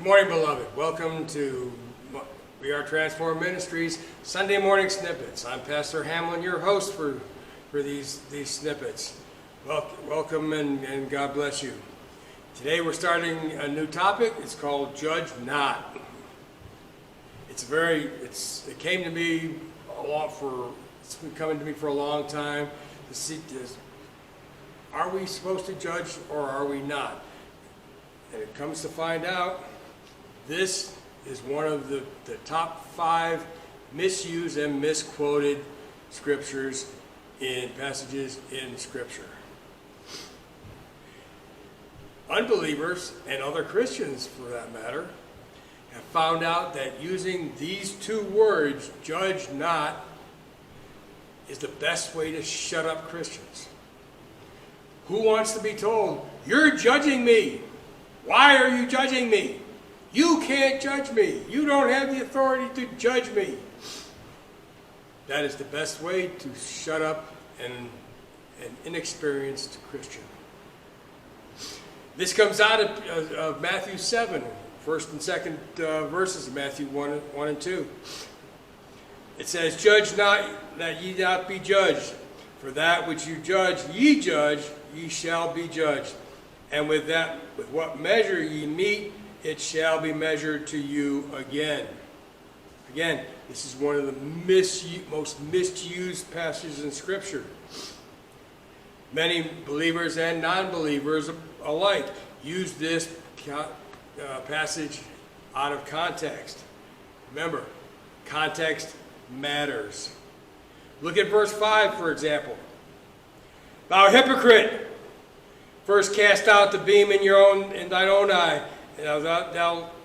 morning, beloved. Welcome to We Are Transformed Ministries Sunday morning snippets. I'm Pastor Hamlin, your host for these snippets. Welcome and God bless you. Today we're starting a new topic. It's called Judge Not. It came to me it's been coming to me for a long time to see this. Are we supposed to judge or are we not? And it comes to find out, this is one of the top 5 misused and misquoted passages in Scripture. Unbelievers, and other Christians for that matter, have found out that using these 2 words, judge not, is the best way to shut up Christians. Who wants to be told, "You're judging me. Why are you judging me? You can't judge me. You don't have the authority to judge me"? That is the best way to shut up an inexperienced Christian. This comes out of Matthew 7, first and second verses of Matthew 1 and 2. It says, "Judge not, that ye not be judged. For that which you judge, ye shall be judged. And with what measure ye meet, it shall be measured to you again." Again, this is one of the most misused passages in Scripture. Many believers and non-believers alike use this passage out of context. Remember, context matters. Look at verse 5, for example. "Thou hypocrite, first cast out the beam in thine own eye, and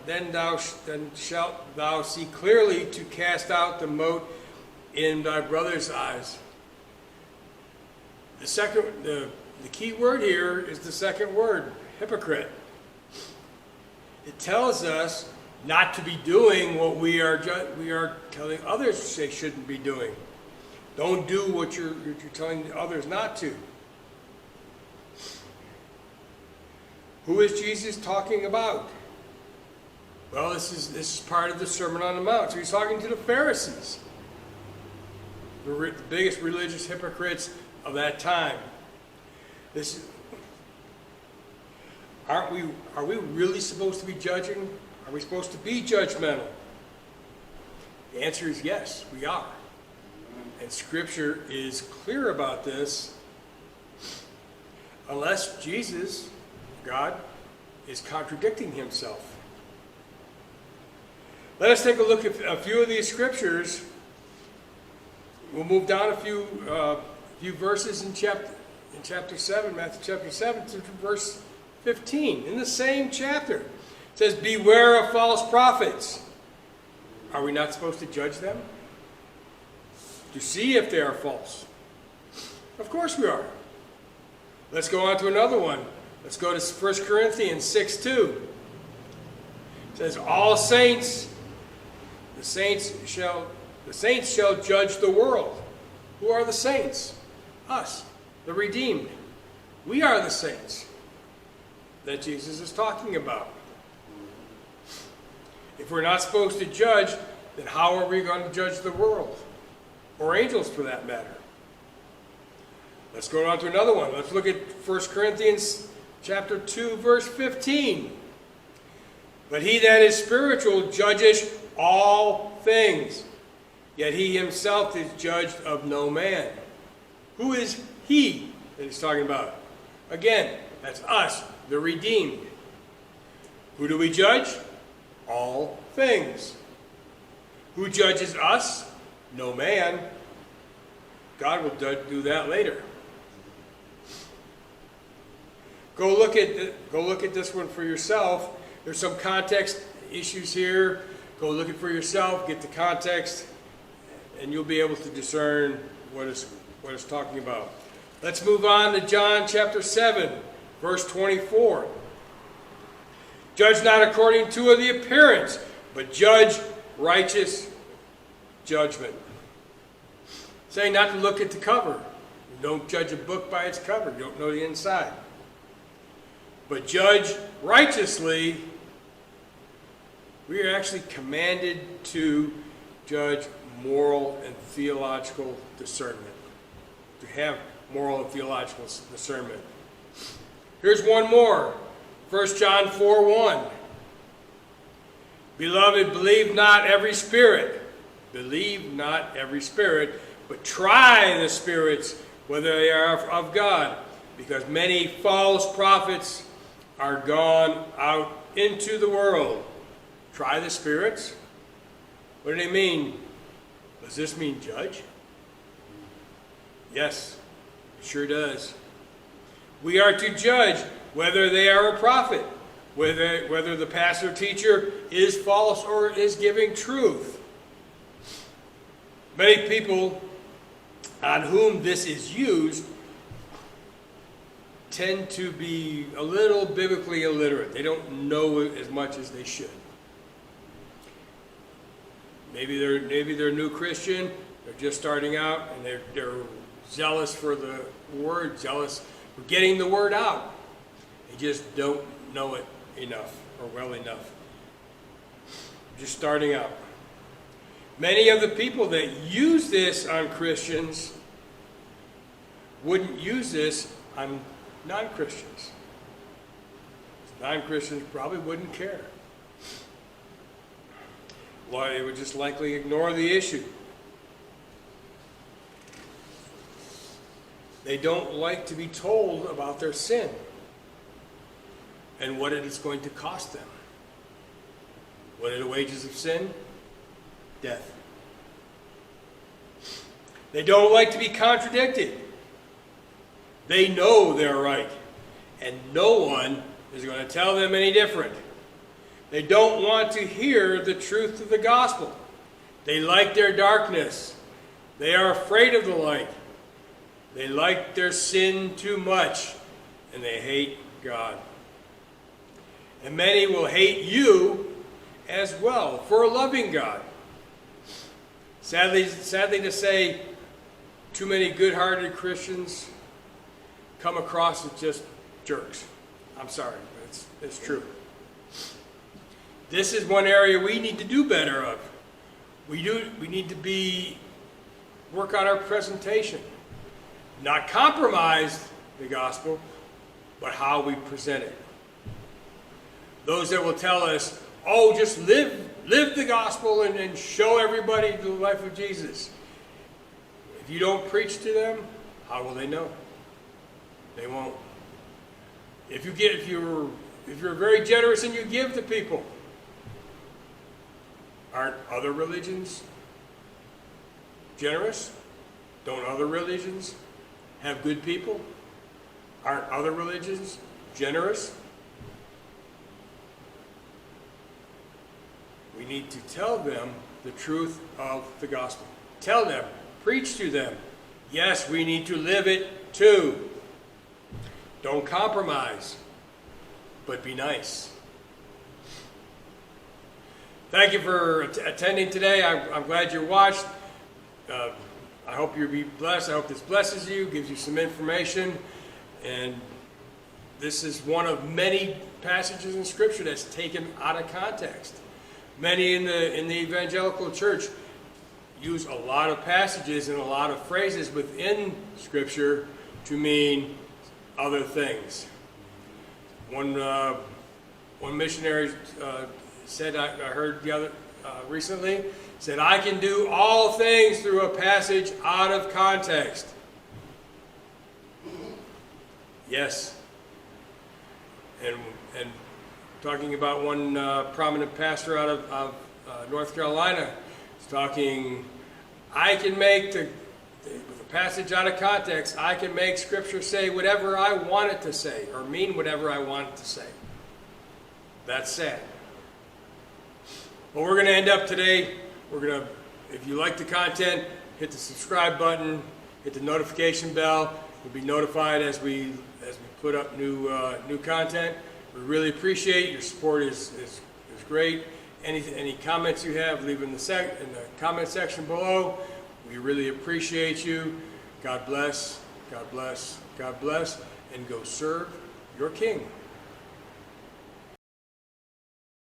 then shalt thou see clearly to cast out the mote in thy brother's eyes." The key word here is the second word, hypocrite. It tells us not to be doing what we are telling others they shouldn't be doing. Don't do what you're telling others not to. Who is Jesus talking about? Well, this is part of the Sermon on the Mount. So he's talking to the Pharisees, the biggest religious hypocrites of that time. Are we really supposed to be judging? Are we supposed to be judgmental? The answer is yes, we are. And Scripture is clear about this, unless Jesus, God, is contradicting himself. Let us take a look at a few of these scriptures. We'll move down a few verses in chapter 7, Matthew chapter 7 to verse 15. In the same chapter, it says, "Beware of false prophets." Are we not supposed to judge them? To see if they are false? Of course we are. Let's go on to another one. Let's go to 1 Corinthians 6:2. It says, the saints shall judge the world. Who are the saints? Us, the redeemed. We are the saints that Jesus is talking about. If we're not supposed to judge, then how are we going to judge the world? Or angels, for that matter. Let's go on to another one. Let's look at 1 Corinthians chapter 2, verse 15. "But he that is spiritual judgeth all things, yet he himself is judged of no man." Who is he that he's talking about? Again, that's us, the redeemed. Who do we judge? All things. Who judges us? No man. God will do that later. Go look at this one for yourself. There's some context issues here. Go look it for yourself, get the context, and you'll be able to discern what it's talking about. Let's move on to John chapter 7, verse 24. "Judge not according to the appearance, but judge righteous judgment." Saying not to look at the cover. Don't judge a book by its cover. You don't know the inside. But judge righteously We are actually commanded to judge moral and theological discernment, to have moral and theological discernment. Here's one more, 1 John 4:1. Beloved, believe not every spirit. Believe not every spirit, but try the spirits, whether they are of God, because many false prophets are gone out into the world. Try the spirits? What do they mean? Does this mean judge? Yes, it sure does. We are to judge whether they are a prophet, whether the pastor or teacher is false or is giving truth. Many people on whom this is used tend to be a little biblically illiterate. They don't know as much as they should. Maybe they're a new Christian, they're just starting out, and they're zealous for the word, zealous for getting the word out. They just don't know it enough or well enough. Just starting out. Many of the people that use this on Christians wouldn't use this on non-Christians. Non-Christians probably wouldn't care. Well, they would just likely ignore the issue. They don't like to be told about their sin and what it is going to cost them. What are the wages of sin? Death. They don't like to be contradicted. They know they're right, and no one is going to tell them any different. They don't want to hear the truth of the gospel. They like their darkness. They are afraid of the light. They like their sin too much, and they hate God. And many will hate you as well for loving God. Sadly to say, too many good-hearted Christians come across as just jerks. I'm sorry, but it's true. This is one area we need to do better of. We need to work on our presentation. Not compromise the gospel, but how we present it. Those that will tell us, oh, just live the gospel and show everybody the life of Jesus. If you don't preach to them, how will they know? They won't. If you're very generous and you give to people, aren't other religions generous? Don't other religions have good people? Aren't other religions generous? We need to tell them the truth of the gospel. Tell them, preach to them. Yes, we need to live it too. Don't compromise, but be nice. Thank you for attending today. I'm glad you watched. I hope you'll be blessed. I hope this blesses you, gives you some information. And this is one of many passages in Scripture that's taken out of context. Many in the evangelical church use a lot of passages and a lot of phrases within Scripture to mean other things. One missionary said, I heard recently, said, I can do all things through a passage out of context. Yes. And talking about one prominent pastor out of North Carolina, he's talking, I can make with a passage out of context, I can make Scripture say whatever I want it to say, or mean whatever I want it to say. That's sad. Well, we're going to end up today. If you like the content, hit the subscribe button, hit the notification bell. You'll be notified as we put up new content. We really appreciate your support. is great. Any comments you have, leave in the comment section below. We really appreciate you. God bless. God bless. God bless. And go serve your King.